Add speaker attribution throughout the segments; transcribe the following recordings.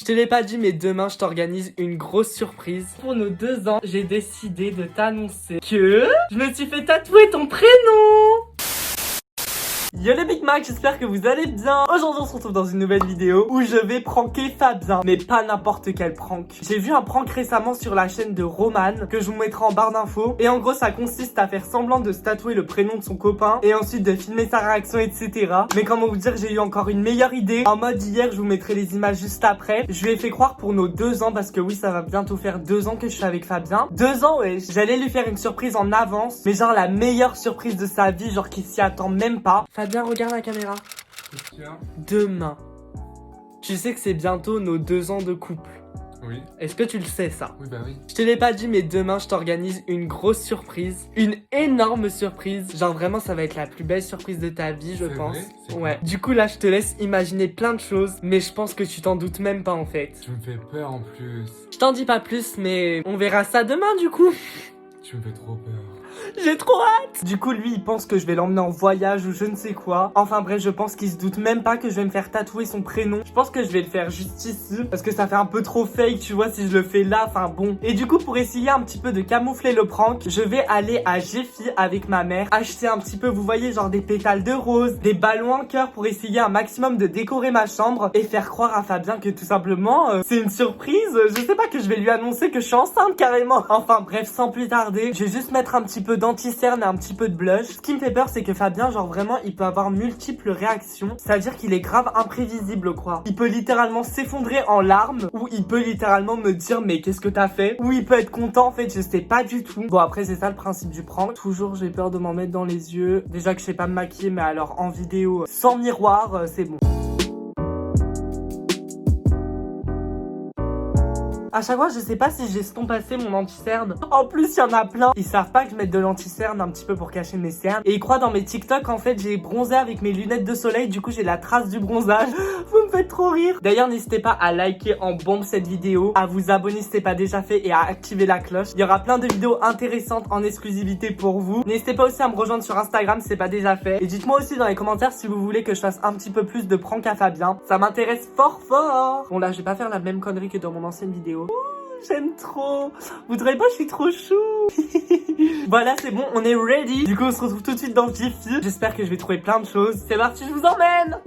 Speaker 1: Je te l'ai pas dit, mais demain, je t'organise une grosse surprise. Pour nos 2 ans, j'ai décidé de t'annoncer que je me suis fait tatouer ton prénom. Yo les Big Mac, j'espère que vous allez bien. Aujourd'hui on se retrouve dans une nouvelle vidéo où je vais pranker Fabien, mais pas n'importe quel prank. J'ai vu un prank récemment sur la chaîne de Roman que je vous mettrai en barre d'infos. Et en gros ça consiste à faire semblant de se tatouer le prénom de son copain et ensuite de filmer sa réaction, etc. Mais comment vous dire, j'ai eu encore une meilleure idée. En mode hier, je vous mettrai les images juste après. Je lui ai fait croire pour nos 2 ans, parce que oui, ça va bientôt faire 2 ans que je suis avec Fabien. 2 ans, ouais. J'allais lui faire une surprise en avance, mais genre la meilleure surprise de sa vie, genre qu'il s'y attend même pas. Fabien, regarde la caméra. Demain, tu sais que c'est bientôt nos 2 ans de couple.
Speaker 2: Oui.
Speaker 1: Est-ce que tu le sais ça?
Speaker 2: Oui, bah oui.
Speaker 1: Je te l'ai pas dit, mais demain je t'organise une grosse surprise. Une énorme surprise. Genre vraiment ça va être la plus belle surprise de ta vie, je pense.
Speaker 2: Vrai,
Speaker 1: ouais. Du coup là je te laisse imaginer plein de choses, mais je pense que tu t'en doutes même pas en fait.
Speaker 2: Tu me fais peur en plus.
Speaker 1: Je t'en dis pas plus, mais on verra ça demain du coup.
Speaker 2: Tu me fais trop peur.
Speaker 1: J'ai trop hâte. Du coup lui il pense que je vais l'emmener en voyage ou je ne sais quoi. Enfin bref, je pense qu'il se doute même pas que je vais me faire tatouer son prénom. Je pense que je vais le faire juste ici, parce que ça fait un peu trop fake, tu vois, si je le fais là, enfin bon. Et du coup pour essayer un petit peu de camoufler le prank, je vais aller à Jiffy avec ma mère, acheter un petit peu, vous voyez, genre des pétales de rose, des ballons en cœur pour essayer un maximum de décorer ma chambre et faire croire à Fabien que tout simplement c'est une surprise. Je sais pas, que je vais lui annoncer que je suis enceinte carrément. Enfin bref, sans plus tarder, je vais juste mettre un petit peu d'anti-cerne et un petit peu de blush. Ce qui me fait peur, c'est que Fabien, genre vraiment, il peut avoir multiples réactions. C'est-à-dire qu'il est grave imprévisible, quoi. Il peut littéralement s'effondrer en larmes, ou il peut littéralement me dire mais qu'est-ce que t'as fait, ou il peut être content, en fait, je sais pas du tout. Bon après c'est ça le principe du prank. Toujours j'ai peur de m'en mettre dans les yeux. Déjà que je sais pas me maquiller, mais alors en vidéo sans miroir, c'est bon. À chaque fois, je sais pas si j'estompe assez mon anti-cerne. En plus, il y en a plein. Ils savent pas que je mette de l'anti-cerne un petit peu pour cacher mes cernes. Et ils croient dans mes TikTok, en fait, j'ai bronzé avec mes lunettes de soleil. Du coup, j'ai la trace du bronzage. Vous me faites trop rire. D'ailleurs, n'hésitez pas à liker en bombe cette vidéo, à vous abonner si c'est pas déjà fait et à activer la cloche. Il y aura plein de vidéos intéressantes en exclusivité pour vous. N'hésitez pas aussi à me rejoindre sur Instagram si c'est pas déjà fait. Et dites-moi aussi dans les commentaires si vous voulez que je fasse un petit peu plus de prank à Fabien. Ça m'intéresse fort fort. Bon là, je vais pas faire la même connerie que dans mon ancienne vidéo. J'aime trop. Vous trouvez pas, je suis trop chou. Voilà, c'est bon, on est ready. Du coup, on se retrouve tout de suite dans Jiffy. J'espère que je vais trouver plein de choses. C'est parti, je vous emmène.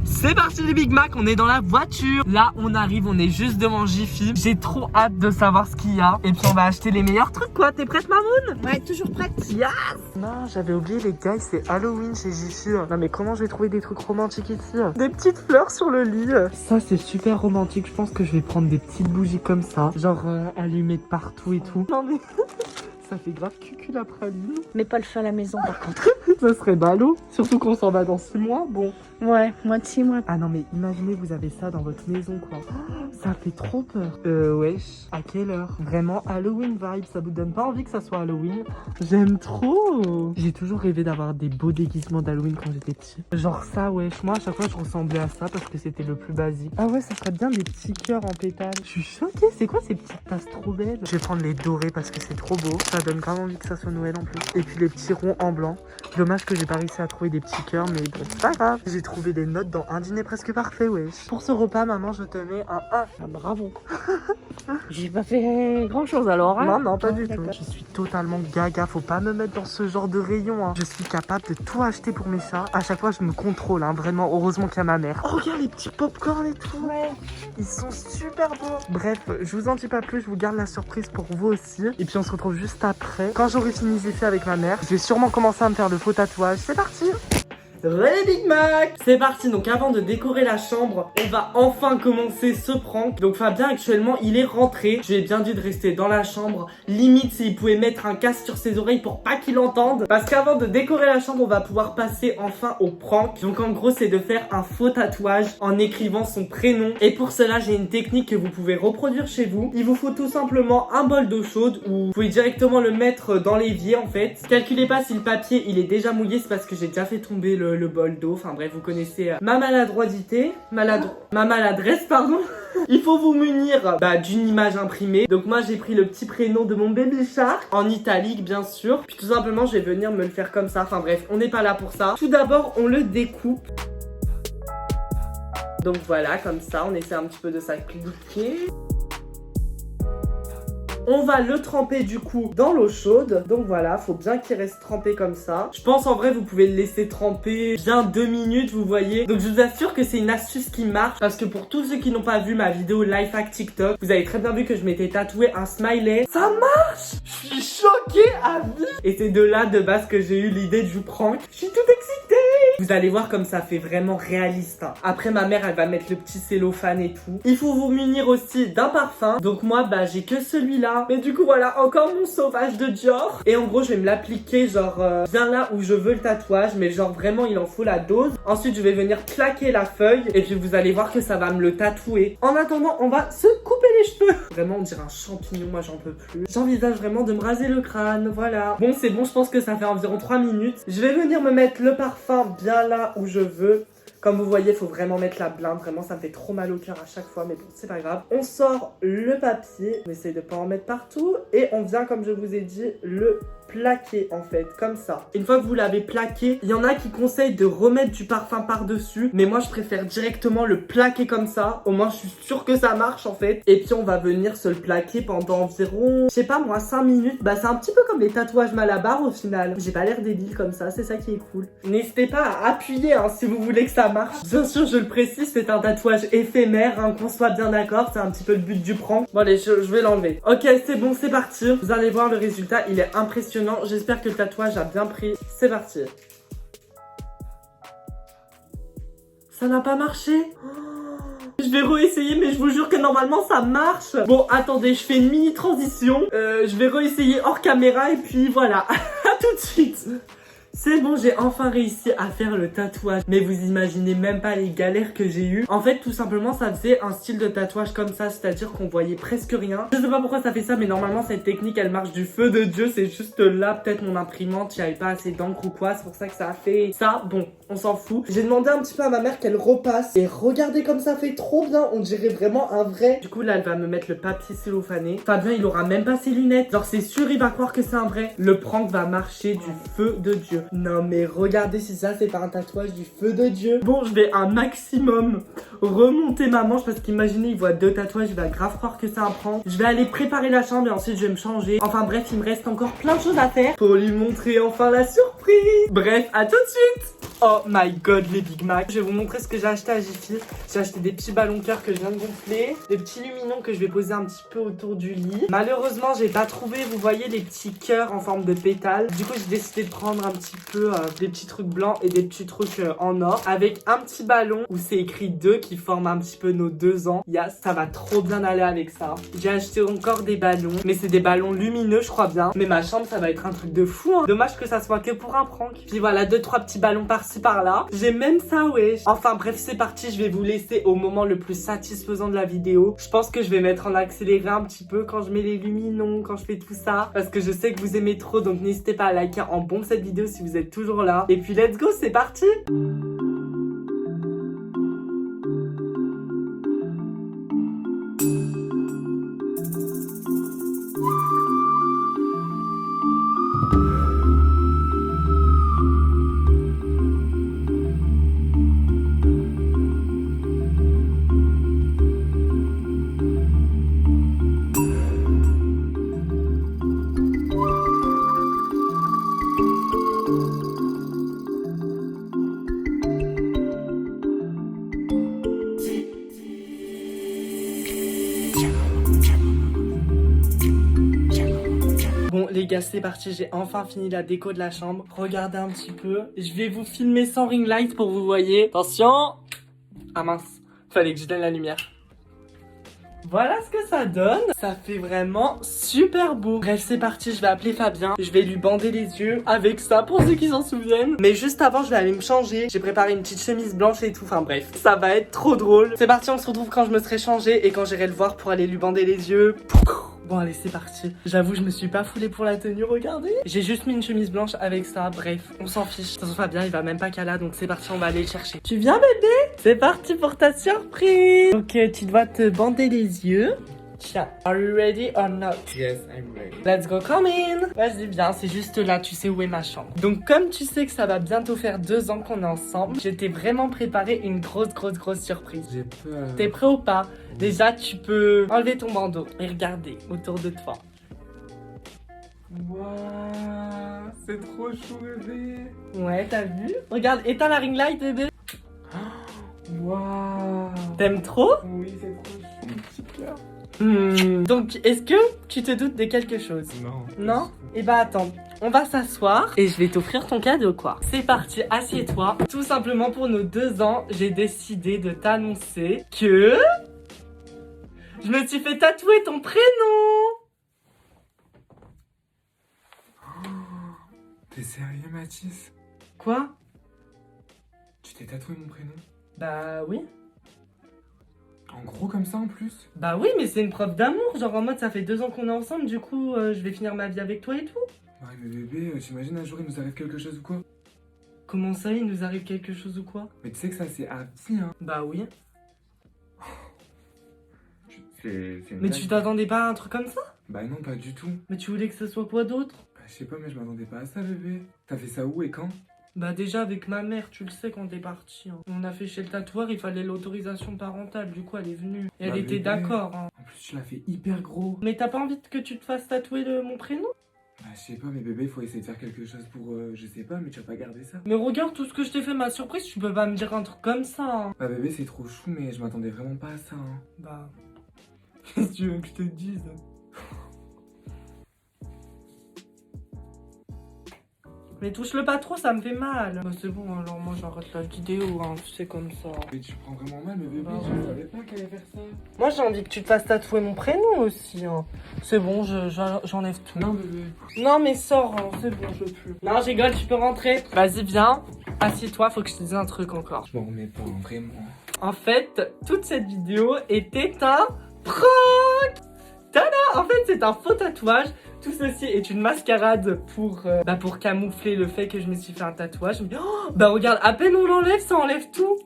Speaker 1: C'est parti les Big Mac, on est dans la voiture. Là, on arrive, on est juste devant Jiffy. J'ai trop hâte de savoir ce qu'il y a. Et puis, on va acheter les meilleurs trucs, quoi. T'es prête, Mamoun?
Speaker 3: Ouais, toujours prête.
Speaker 1: Yes. Non, j'avais oublié les gars, c'est Halloween chez Jiffy. Non mais comment je vais trouver des trucs romantiques ici? Des petites fleurs sur le lit. Ça c'est super romantique, je pense que je vais prendre des petites bougies comme ça. Genre allumées de partout et tout. Non mais... ça fait grave cucu la praline.
Speaker 3: Mais pas le feu à la maison par contre.
Speaker 1: Ça serait ballot. Surtout qu'on s'en va dans 6 mois, bon.
Speaker 3: Ouais, moi de 6 mois.
Speaker 1: Ah non mais imaginez vous avez ça dans votre maison quoi. Ça fait trop peur. Wesh, à quelle heure? Vraiment Halloween vibe, ça vous donne pas envie que ça soit Halloween? J'aime trop. J'ai toujours rêvé d'avoir des beaux déguisements d'Halloween quand j'étais petit. Genre ça wesh, moi à chaque fois je ressemblais à ça parce que c'était le plus basique. Ah ouais, ça serait bien des petits cœurs en pétales. Je suis choquée, c'est quoi ces petites tasses trop belles? Je vais prendre les dorés parce que c'est trop beau. Ça donne grave envie que ça soit Noël en plus. Et puis les petits ronds en blanc. Dommage que j'ai pas réussi à trouver des petits cœurs, mais bon, c'est pas grave. J'ai trouvé des notes dans un dîner presque parfait, wesh. Pour ce repas, maman, je te mets un 1.
Speaker 3: Ah, bravo. J'ai pas fait grand chose alors, hein?
Speaker 1: Non, non, pas du tout. Je suis totalement gaga, faut pas me mettre dans ce genre de rayon, hein. Je suis capable de tout acheter pour mes chats. À chaque fois, je me contrôle, hein, vraiment. Heureusement qu'il y a ma mère. Oh, regarde les petits popcorn et tout.
Speaker 3: Ouais.
Speaker 1: Ils sont super beaux. Bref, je vous en dis pas plus, je vous garde la surprise pour vous aussi. Et puis on se retrouve juste après. Quand j'aurai fini Jiffy avec ma mère, je vais sûrement commencer à me faire le faux tatouage. C'est parti. Les Big Mac. C'est parti, donc avant de décorer la chambre, on va enfin commencer ce prank. Donc Fabien actuellement il est rentré. Je lui ai bien dit de rester dans la chambre. Limite s'il pouvait mettre un casque sur ses oreilles pour pas qu'il entende. Parce qu'avant de décorer la chambre, on va pouvoir passer enfin au prank. Donc en gros c'est de faire un faux tatouage en écrivant son prénom. Et pour cela j'ai une technique que vous pouvez reproduire chez vous. Il vous faut tout simplement un bol d'eau chaude, ou vous pouvez directement le mettre dans l'évier en fait. Calculez pas si le papier il est déjà mouillé, c'est parce que j'ai déjà fait tomber le bol d'eau. Enfin bref, vous connaissez ma maladroitité, ma maladresse pardon. Il faut vous munir d'une image imprimée. Donc moi j'ai pris le petit prénom de mon baby shark en italique bien sûr. Puis tout simplement je vais venir me le faire comme ça. Enfin bref, on n'est pas là pour ça. Tout d'abord on le découpe. Donc voilà, comme ça, on essaie un petit peu de s'appliquer. On va le tremper du coup dans l'eau chaude. Donc voilà, faut bien qu'il reste trempé comme ça. Je pense en vrai vous pouvez le laisser tremper bien 2 minutes, vous voyez. Donc je vous assure que c'est une astuce qui marche. Parce que pour tous ceux qui n'ont pas vu ma vidéo life hack TikTok, vous avez très bien vu que je m'étais tatoué un smiley. Ça marche! Je suis choquée à vie. Et c'est de là de base que j'ai eu l'idée de vous prank. Je suis toute excitée. Vous allez voir comme ça fait vraiment réaliste. Hein. Après ma mère elle va mettre le petit cellophane et tout. Il faut vous munir aussi d'un parfum. Donc moi bah j'ai que celui-là. Mais du coup voilà, encore mon sauvage de Dior. Et en gros je vais me l'appliquer genre bien là où je veux le tatouage. Mais genre vraiment il en faut la dose. Ensuite je vais venir plaquer la feuille. Et puis vous allez voir que ça va me le tatouer. En attendant on va se couper les cheveux. Vraiment on dirait un champignon, moi j'en peux plus. J'envisage vraiment de me raser le crâne, voilà. Bon c'est bon, je pense que ça fait environ 3 minutes. Je vais venir me mettre le parfum bien là où je veux. Comme vous voyez, il faut vraiment mettre la blinde. Vraiment, ça me fait trop mal au cœur à chaque fois. Mais bon, c'est pas grave. On sort le papier. On essaye de pas en mettre partout. Et on vient, comme je vous ai dit, le plaquer en fait, comme ça. Une fois que vous l'avez plaqué, il y en a qui conseillent de remettre du parfum par-dessus. Mais moi, je préfère directement le plaquer comme ça. Au moins, je suis sûre que ça marche en fait. Et puis, on va venir se le plaquer pendant environ, je sais pas moi, 5 minutes. Bah, c'est un petit peu comme les tatouages Malabar au final. J'ai pas l'air débile comme ça. C'est ça qui est cool. N'hésitez pas à appuyer hein, si vous voulez que ça marche. Bien sûr, je le précise, c'est un tatouage éphémère, hein, qu'on soit bien d'accord, c'est un petit peu le but du prank. Bon allez, je vais l'enlever. Ok, c'est bon, c'est parti. Vous allez voir le résultat, il est impressionnant. J'espère que le tatouage a bien pris. C'est parti. Ça n'a pas marché. Je vais réessayer, mais je vous jure que normalement ça marche. Bon, attendez, je fais une mini transition. Je vais réessayer hors caméra et puis voilà. À tout de suite. C'est bon, j'ai enfin réussi à faire le tatouage. Mais vous imaginez même pas les galères que j'ai eues. En fait, tout simplement, ça faisait un style de tatouage comme ça. C'est-à-dire qu'on voyait presque rien. Je sais pas pourquoi ça fait ça, mais normalement, cette technique, elle marche du feu de Dieu. C'est juste là, peut-être mon imprimante, il n'y avait pas assez d'encre ou quoi. C'est pour ça que ça a fait ça. Bon, on s'en fout. J'ai demandé un petit peu à ma mère qu'elle repasse. Et regardez comme ça fait trop bien. On dirait vraiment un vrai. Du coup, là, elle va me mettre le papier cellophané. Fabien, il aura même pas ses lunettes. Genre, c'est sûr, il va croire que c'est un vrai. Le prank va marcher du feu de Dieu. Non mais regardez si ça c'est pas un tatouage du feu de Dieu. Bon je vais un maximum remonter ma manche parce qu'imaginez il voit 2 tatouages, il va grave croire que c'est un prank. Je vais aller préparer la chambre et ensuite je vais me changer. Enfin bref il me reste encore plein de choses à faire pour lui montrer enfin la surprise. Bref à tout de suite. Oh my god les Big Mac. Je vais vous montrer ce que j'ai acheté à Jiffy. J'ai acheté des petits ballons cœur que je viens de gonfler. Des petits luminons que je vais poser un petit peu autour du lit. Malheureusement j'ai pas trouvé, vous voyez les petits cœurs en forme de pétales. Du coup j'ai décidé de prendre un petit peu des petits trucs blancs et des petits trucs en or. Avec un petit ballon où c'est écrit 2 qui forme un petit peu nos 2 ans. Ça va trop bien aller avec ça. J'ai acheté encore des ballons. Mais c'est des ballons lumineux je crois bien. Mais ma chambre ça va être un truc de fou hein. Dommage que ça soit que pour un prank. Puis voilà 2-3 petits ballons par-ci par-là. J'ai même ça wesh. Enfin bref c'est parti. Je vais vous laisser au moment le plus satisfaisant de la vidéo. Je pense que je vais mettre en accéléré un petit peu quand je mets les luminons, quand je fais tout ça. Parce que je sais que vous aimez trop. Donc n'hésitez pas à liker en bombe cette vidéo si vous êtes toujours là. Et puis let's go, c'est parti. Bon les gars c'est parti, j'ai enfin fini la déco de la chambre. Regardez un petit peu. Je vais vous filmer sans ring light pour que vous voyez. Attention. Ah mince, fallait que je donne la lumière. Voilà ce que ça donne. Ça fait vraiment super beau. Bref c'est parti, je vais appeler Fabien. Je vais lui bander les yeux avec ça pour ceux qui s'en souviennent. Mais juste avant je vais aller me changer. J'ai préparé une petite chemise blanche et tout. Enfin bref, ça va être trop drôle. C'est parti, on se retrouve quand je me serai changée et quand j'irai le voir pour aller lui bander les yeux. Bon allez c'est parti. J'avoue je me suis pas foulée pour la tenue, regardez. J'ai juste mis une chemise blanche avec ça. Bref, on s'en fiche. De toute façon Fabien il va même pas qu'à là. Donc c'est parti, on va aller le chercher. Tu viens bébé? C'est parti pour ta surprise. Donc tu dois te bander les yeux. Tiens, are you ready or not?
Speaker 2: Yes, I'm ready.
Speaker 1: Let's go, come in. Vas-y, viens, c'est juste là, tu sais où est ma chambre. Donc, comme tu sais que ça va bientôt faire 2 ans qu'on est ensemble, je t'ai vraiment préparé une grosse surprise.
Speaker 2: J'ai peur.
Speaker 1: T'es prêt ou pas? Déjà, tu peux enlever ton bandeau et regarder autour de toi.
Speaker 2: Waouh, c'est trop chou, bébé.
Speaker 1: Ouais, t'as vu? Regarde, éteins la ring light, bébé.
Speaker 2: Waouh.
Speaker 1: T'aimes trop?
Speaker 2: Oui, c'est trop chou, mon petit cœur.
Speaker 1: Donc, est-ce que tu te doutes de quelque chose?
Speaker 2: Non.
Speaker 1: Non? Eh bah attends, on va s'asseoir et je vais t'offrir ton cadeau quoi. C'est parti, assieds-toi. Tout simplement pour nos 2 ans, j'ai décidé de t'annoncer que... je me suis fait tatouer ton prénom.
Speaker 2: T'es sérieux, Mathis?
Speaker 1: Quoi?
Speaker 2: Tu t'es tatoué mon prénom?
Speaker 1: Bah oui.
Speaker 2: En gros, comme ça en plus?
Speaker 1: Bah oui, mais c'est une preuve d'amour. Genre en mode ça fait 2 ans qu'on est ensemble, du coup je vais finir ma vie avec toi et tout.
Speaker 2: Ouais, mais bébé, t'imagines un jour il nous arrive quelque chose ou quoi?
Speaker 1: Comment ça, il nous arrive quelque chose ou quoi?
Speaker 2: Mais tu sais que ça c'est à vie, hein?
Speaker 1: Bah oui.
Speaker 2: C'est une
Speaker 1: Mais
Speaker 2: blague.
Speaker 1: tu t'attendais pas à un truc comme ça?
Speaker 2: Bah non, pas du tout.
Speaker 1: Mais tu voulais que ce soit quoi d'autre?
Speaker 2: Bah je sais pas, mais je m'attendais pas à ça, bébé. T'as fait ça où et quand?
Speaker 1: Bah déjà avec ma mère, tu le sais quand t'es parti. Hein. On a fait chez le tatoueur, il fallait l'autorisation parentale, du coup elle est venue. Et elle
Speaker 2: Bah,
Speaker 1: était
Speaker 2: bébé.
Speaker 1: d'accord. Hein.
Speaker 2: En plus, tu l'as fait hyper gros.
Speaker 1: Mais t'as pas envie que tu te fasses tatouer mon prénom?
Speaker 2: Bah je sais pas, mais bébé, faut essayer de faire quelque chose pour... je sais pas, mais tu vas pas garder ça.
Speaker 1: Mais regarde tout ce que je t'ai fait, ma surprise, tu peux pas me dire un truc comme ça. Hein.
Speaker 2: Bah bébé, c'est trop chou, mais je m'attendais vraiment pas à ça, hein.
Speaker 1: Bah... qu'est-ce que tu veux que je te dise? Mais touche-le pas trop, ça me fait mal. Bah c'est bon, alors moi j'arrête la vidéo, hein, tu sais comme ça.
Speaker 2: Mais tu prends vraiment mal, mais bébé,
Speaker 1: Bah,
Speaker 2: je savais pas qu'elle allait faire ça.
Speaker 1: Moi j'ai envie que tu te fasses tatouer mon prénom aussi. Hein. C'est bon, j'enlève tout.
Speaker 2: Non, bébé.
Speaker 1: Non mais sors, hein, c'est bon, je veux plus. Non, je rigole, tu peux rentrer. Vas-y, viens. Assieds-toi, faut que je te dise un truc encore.
Speaker 2: Je m'en remets pas, hein, vraiment.
Speaker 1: En fait, toute cette vidéo était un prank. Tada! En fait, c'est un faux tatouage. Tout ceci est une mascarade pour camoufler le fait que je me suis fait un tatouage. Mais, oh, bah regarde, à peine on l'enlève, ça enlève tout.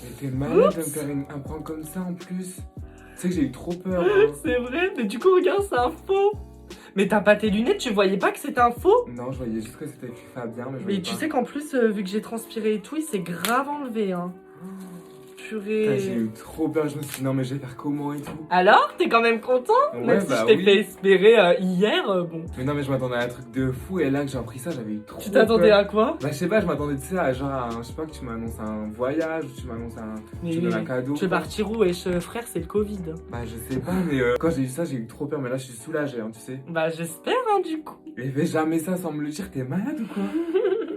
Speaker 2: Mais t'es malade de me faire un prank comme ça en plus. Tu sais que j'ai eu trop peur. Hein.
Speaker 1: C'est vrai, mais du coup, regarde, c'est un faux. Mais t'as pas tes lunettes, tu voyais pas que c'était un faux?
Speaker 2: Non, je voyais juste que c'était écrit Fabien, mais je
Speaker 1: Mais
Speaker 2: voyais
Speaker 1: tu
Speaker 2: pas.
Speaker 1: sais qu'en plus, vu que j'ai transpiré et tout, il s'est grave enlevé, hein. Purée.
Speaker 2: J'ai eu trop peur, je me suis dit non mais je vais faire comment et tout.
Speaker 1: Alors, t'es quand même content?
Speaker 2: Ouais,
Speaker 1: Même si
Speaker 2: bah
Speaker 1: je t'ai
Speaker 2: oui.
Speaker 1: fait espérer hier, bon.
Speaker 2: Mais non mais je m'attendais à un truc de fou et là que j'ai appris ça, j'avais eu trop
Speaker 1: Tu t'attendais
Speaker 2: peur.
Speaker 1: à quoi?
Speaker 2: Bah je sais pas, je m'attendais tu sais à genre à, je sais pas que tu m'annonces un voyage ou tu m'annonces un...
Speaker 1: Mais
Speaker 2: tu me donnes un cadeau.
Speaker 1: tu es
Speaker 2: quoi.
Speaker 1: parti où, wesh, frère, c'est le Covid.
Speaker 2: Bah je sais pas mais quand j'ai eu ça j'ai eu trop peur mais là je suis soulagé hein, tu sais.
Speaker 1: Bah j'espère, hein, du coup.
Speaker 2: Mais fais jamais ça sans me le dire, t'es malade ou quoi?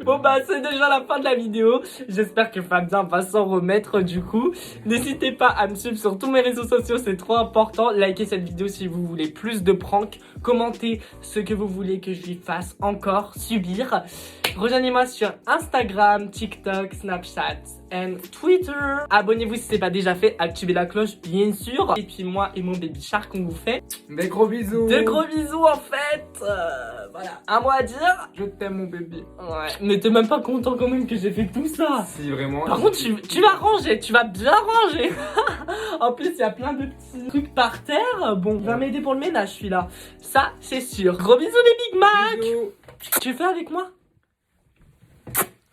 Speaker 1: Bon bah c'est déjà la fin de la vidéo. J'espère que Fabien va s'en remettre du coup. N'hésitez pas à me suivre sur tous mes réseaux sociaux, c'est trop important. Likez cette vidéo si vous voulez plus de pranks. Commentez ce que vous voulez que je lui fasse encore subir. Rejoignez-moi sur Instagram, TikTok, Snapchat et Twitter. Abonnez-vous si c'est pas déjà fait. Activez la cloche bien sûr. Et puis moi et mon baby shark on vous fait
Speaker 2: Des gros bisous.
Speaker 1: de gros bisous en fait. Voilà, un mot à dire.
Speaker 2: Je t'aime mon bébé.
Speaker 1: Ouais, mais t'es même pas content quand même que j'ai fait tout ça.
Speaker 2: Si vraiment.
Speaker 1: Par contre, tu vas ranger, tu vas bien ranger. En plus, il y a plein de petits trucs par terre. Bon, il va m'aider pour le ménage, celui-là. Ça, c'est sûr. Gros bisous, les Big Mac.
Speaker 2: Bisous.
Speaker 1: Tu fais avec moi?